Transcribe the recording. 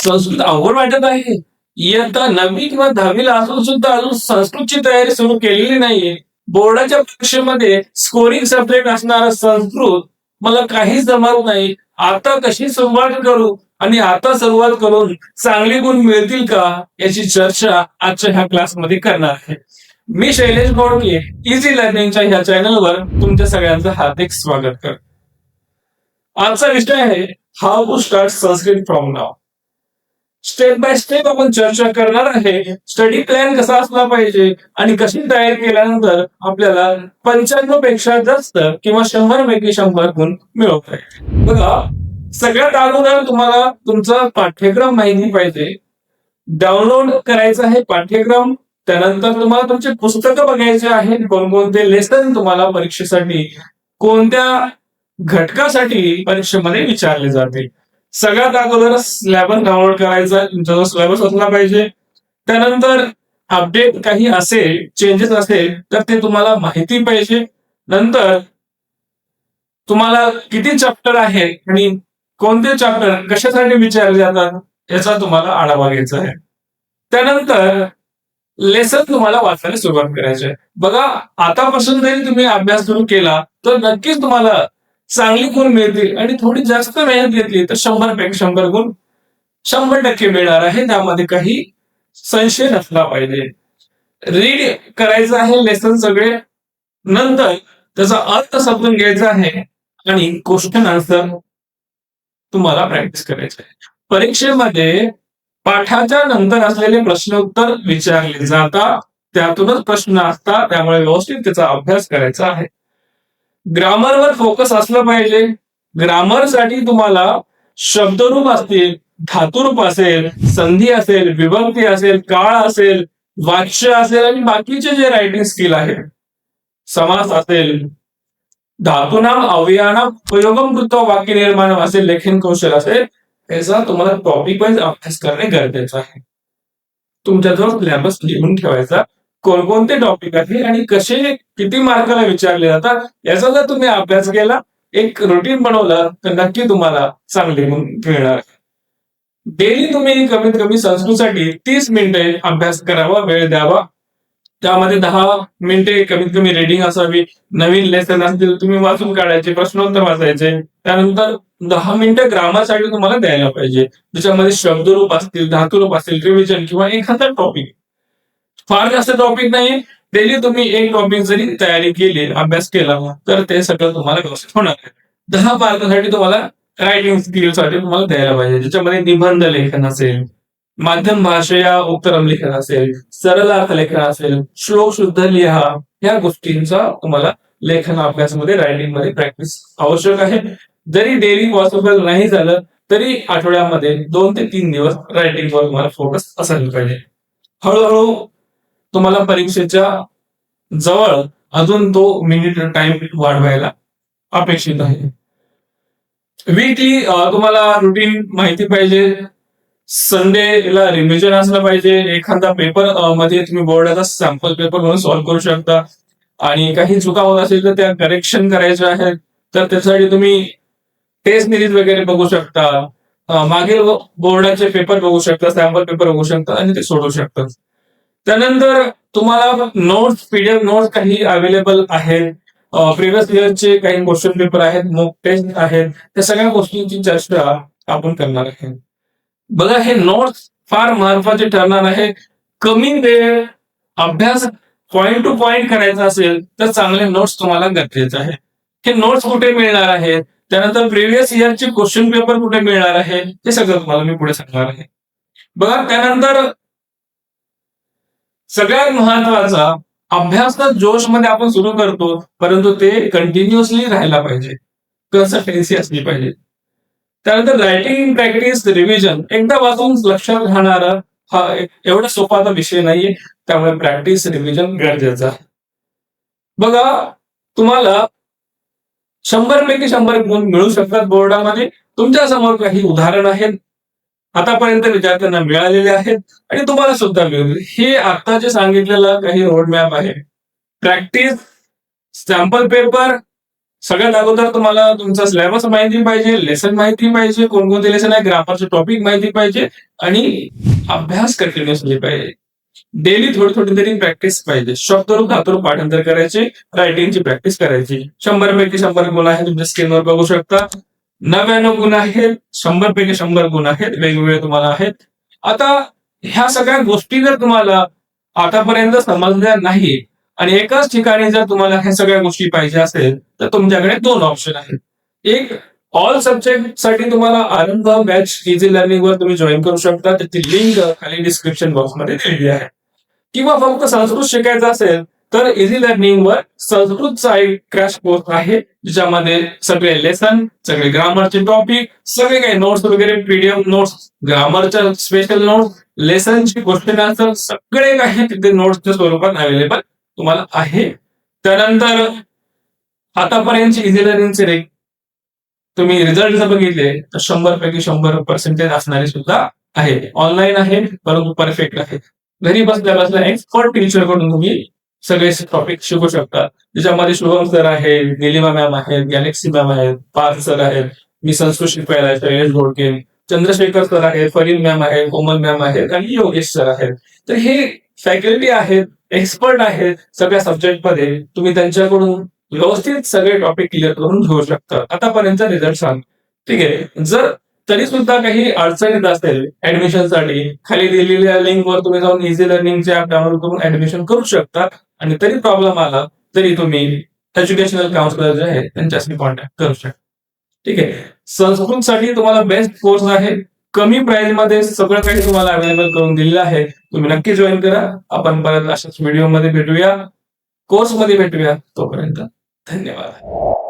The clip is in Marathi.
संस्कृत अवघड वाटत आहे. इयत्ता 9वी किंवा 10वीला असून सुद्धा अजून संस्कृतची तयारी सुरू केलेली नाहीये. बोर्डाच्या परीक्षेमध्ये स्कोरिंग सब्जेक्ट असणारा संस्कृत मला काहीच जमत नाही. आता कशी सुरुवात करू आणि आता सुरुवात करून चांगले गुण मिळतील का याची चर्चा आजच्या ह्या क्लासमध्ये करणार आहे. मी शैलेश घोडके इझी लर्निंगच्या ह्या चॅनलवर तुमच्या सगळ्यांचं हार्दिक स्वागत करतो. आजचा विषय आहे how to start Sanskrit from now. Step by step आपण चर्चा करणार आहे. स्टडी प्लॅन कसा असला पाहिजे आणि कशी तयार केल्यानंतर आपल्याला 95 पेक्षा जास्त किंवा 100 पैकी 100 गुण मिळवता येईल. बघा, सगळ्यात अगोदर तुम्हाला तुमचा पाठ्यक्रम माहिती पाहिजे. डाउनलोड करायचा आहे पाठ्यक्रम. त्यानंतर तुम्हाला तुमचे पुस्तकं बघायचे आहेत. कोणकोणते लेसन तुम्हाला परीक्षेसाठी कोणत्या घटकासाठी परीक्षेमध्ये विचारले जातील. सगळ्यात अगोदर सिलेबस डाउनलोड करायचा. तुमचा सिलेबस असला पाहिजे. त्यानंतर अपडेट काही असेल, चेंजेस असेल तर ते तुम्हाला माहिती पाहिजे. नंतर तुम्हाला किती चॅप्टर आहे आणि कोणते चॅप्टर कशासाठी विचारले जातात याचा तुम्हाला आढावा घ्यायचा आहे. त्यानंतर लेसन तुम्हाला वाचायला सुरुवात करायची आहे. बघा, आतापासून जरी तुम्ही अभ्यास सुरू केला तर नक्कीच तुम्हाला चांगली गुण मिळतील आणि थोडी जास्त मेहनत घेतली तर 100 पैकी 100 गुण 100% मिळणार आहे. त्यामध्ये काही संशय नसला पाहिजे. रीड करायचं आहे लेसन सगळे. नंतर त्याचा अर्थ समजून घ्यायचा आहे आणि क्वेश्चन आन्सर तुम्हाला प्रॅक्टिस करायचं आहे. परीक्षेमध्ये पाठाच्या नंतर असलेले प्रश्न उत्तर विचारले जातात. त्यातूनच प्रश्न असतात. त्यामुळे व्यवस्थित त्याचा अभ्यास करायचा आहे. ग्रामरवर फोकस असलं पाहिजे. ग्रामरसाठी तुम्हाला शब्दरूप असतील, धातुरूप असेल, संधी असेल, विभक्ती असेल, काळ असेल, वाक्य असेल आणि बाकीचे जे रायटिंग स्किल आहे, समास असेल, धातूनाम अवयवानाम उपयोगम कृत्वा वाक्य निर्माण असेल, लेखन कौशल असेल, याचा तुम्हाला टॉपिक वाईज अभ्यास करणे गरजेचं आहे. तुमच्याजवळ सिलेबस लिहून ठेवायचा. कोणकोणते टॉपिक आहे आणि कसे किती मार्काला विचारले जातात याचा जर तुम्ही अभ्यास केला, एक रुटीन बनवलं तर नक्की तुम्हाला चांगले गुण मिळणार. डेली तुम्ही कमीत कमी संस्कृतसाठी 30 मिनिटे अभ्यास करावा, वेळ द्यावा. त्यामध्ये 10 मिनिटे कमीत कमी रीडिंग असावी. नवीन लेसन असतील तुम्ही वाचून काढायचे, प्रश्नोत्तर वाचायचे. त्यानंतर 10 मिनिटं ग्रामरसाठी तुम्हाला द्यायला पाहिजे, ज्याच्यामध्ये शब्दरूप असतील, धातुरूप असतील, रिव्हिजन किंवा एखादा टॉपिक. फार जास्त टॉपिक नाही. डेली तुम्ही एक टॉपिक जरी तयारी केली, अभ्यास केला तर ते सगळं तुम्हाला व्यवस्थित होणार आहे. 10 मार्कासाठी तुम्हाला रायटिंग स्किलसाठी तुम्हाला द्यायला पाहिजे, ज्याच्यामध्ये निबंध लेखन असेल, माध्यम भाषेया उत्तरम लेखन असेल, सरलार्थ लेखन असेल, श्लोक शुद्ध लिहा. ह्या गोष्टींचा तुम्हाला लेखन अभ्यासामध्ये रायटिंग मध्ये प्रॅक्टिस आवश्यक आहे. जरी डेली पॉसिबल नाही झालं तरी आठवड्यामध्ये 2 ते 3 दिवस रायटिंगवर तुम्हाला फोकस असायला पाहिजे. हळूहळू तुम्हाला परीक्षेच्या जवळ अजून तो मिनिट टाइम वाढवायला अपेक्षित आहे. वीकली तुम्हाला रुटीन माहिती पाहिजे. संडेला रिव्हिजन असलं पाहिजे. एखादा पेपर मध्ये तुम्ही बोर्डाचा सॅम्पल पेपर म्हणून सॉल्व्ह करू शकता आणि काही चुका होत असेल तर त्या करेक्शन करायच्या आहेत. तर त्यासाठी तुम्ही टेस्ट सिरीज वगैरे बघू शकता, मागील बोर्डाचे पेपर बघू शकता, सॅम्पल पेपर बघू शकता आणि ते सोडवू शकता. त्यानंतर तुम्हाला नोट्स, पीडीएफ नोट्स काही अवेलेबल आहेत. प्रिव्हियस इयरचे काही क्वेश्चन पेपर आहेत, मॉक टेस्ट आहेत. त्या सगळ्या गोष्टींची चर्चा आपण करणार आहे. बघा, हे नोट्स फार महत्वाचे ठरणार आहे. कमी वेळ अभ्यास पॉइंट टू पॉइंट करायचा असेल तर चांगले नोट्स तुम्हाला गरजेचे आहे. हे नोट्स कुठे मिळणार आहेत, त्यानंतर प्रिव्हियस इयरचे क्वेश्चन पेपर कुठे मिळणार आहे, हे सगळं तुम्हाला मी पुढे सांगणार आहे. बघा, त्यानंतर सगळ्यात महत्वाचा, अभ्यास तर जोश मध्ये आपण सुरू करतो परंतु ते कंटिन्युअसली राहायला पाहिजे, कन्सिस्टन्सी असली पाहिजे. त्यानंतर रायटिंग प्रॅक्टिस, रिव्हिजन. एकदा वाचून लक्षात राहणारा हा एवढा सोपा विषय नाहीये. त्यामुळे प्रॅक्टिस, रिव्हिजन गरजेचं आहे. बघा, तुम्हाला 100 पैकी 100 गुण मिळू शकतात बोर्डामध्ये. तुमच्या समोर काही उदाहरण आहेत, आतापर्यंत विद्यार्थ्यांना मिळालेले आहेत आणि तुम्हाला सुद्धा मिळेल. हे आता जे सांगितलेलं काही रोड मॅप आहे. प्रॅक्टिस, सॅम्पल पेपर, सगळ्यात अगोदर तुम्हाला तुमचा सिलेबस माहिती पाहिजे, लेसन माहिती पाहिजे, कोणकोणते लेसन आहे, ग्रामरचे टॉपिक माहिती पाहिजे आणि अभ्यास कंटिन्युअसली पाहिजे. डेली थोडी थोडी तरी प्रॅक्टिस पाहिजे. शब्दरूप धातुरूप पाठांतर करायचे, रायटिंगची प्रॅक्टिस करायची. 100 पैकी 100 गुण आहेत, तुमच्या स्क्रीनवर बघू शकता. 99 गुण आहेत, 100 पैकी 100 गुण आहेत, वेगवेगळे तुम्हाला आहेत. आता ह्या सगळ्या गोष्टी जर तुम्हाला आतापर्यंत समजल्या नाही आणि एकाच ठिकाणी जर तुम्हाला ह्या सगळ्या गोष्टी पाहिजे असेल तर तुमच्याकडे 2 ऑप्शन आहेत. एक, ऑल सब्जेक्ट साठी तुम्हाला आनंद बॅच इझी लर्निंग वर तुम्ही जॉईन करू शकता. त्याची लिंक खाली डिस्क्रिप्शन बॉक्स मध्ये दिलेली आहे. किंवा फक्त संस्कृत शिकायचं असेल तर इझी लर्निंग वर संस्कृतचा एक क्रॅश कोर्स आहे, ज्याच्यामध्ये सगळे लेसन, सगळे ग्रामरचे टॉपिक, सगळे काही नोट्स वगैरे, पीडीएफ नोट्स, ग्रामरच्या स्पेशल नोट्स, लेसनची क्वेश्चन आन्सर, सगळे काही तिथे नोट्सच्या स्वरूपात अवेलेबल तुम्हाला आहे. त्यानंतर आतापर्यंतचे इझी लर्निंगचे तुम्ही रिझल्ट जर बघितले तर 100 पैकी 100% असणारे सुद्धा आहे. ऑनलाईन आहे, परंतु परफेक्ट आहे. घरी बसल्या बसल्या एक्सपर्ट टीचर कडून तुम्ही सगळे टॉपिक शिकू शकता. त्याच्यामध्ये शुभम सर आहे, निलिमा मॅम आहेत, गॅलेक्सी मॅम आहेत, पार्थ सर आहेत, मी संस्कृत शिकवायला आहे, शैलेश घोडके, चंद्रशेखर सर आहेत, फरीन मॅम आहेत, कोमल मॅम आहेत आणि योगेश सर आहेत. तर हे फॅकल्टी आहेत, एक्सपर्ट आहेत सगळ्या सब्जेक्ट मध्ये. तुम्ही त्यांच्याकडून व्यवस्थित सगळे टॉपिक क्लिअर करून घेऊ शकता. आतापर्यंतचा रिझल्ट सांग. ठीक आहे. जर तरी सुद्धा काही अडचणीत असेल ऍडमिशनसाठी, खाली दिलेल्या लिंक वर तुम्ही जाऊन इझी लर्निंगचे ऍप डाउनलोड करून ऍडमिशन करू शकता. आणि तरी प्रॉब्लेम आला तरी तुम्ही एज्युकेशनल काउन्सिलर जे आहे त्यांच्याशी कॉन्टॅक्ट करू शकता. ठीक आहे. संस्कृतसाठी तुम्हाला बेस्ट कोर्स आहे, कमी प्राइस मध्ये सगळं काही तुम्हाला अवेलेबल करून दिलेलं आहे. तुम्ही नक्की जॉईन करा. आपण परत अशाच व्हिडिओ मध्ये भेटूया, कोर्स मध्ये भेटूया. तोपर्यंत धन्यवाद.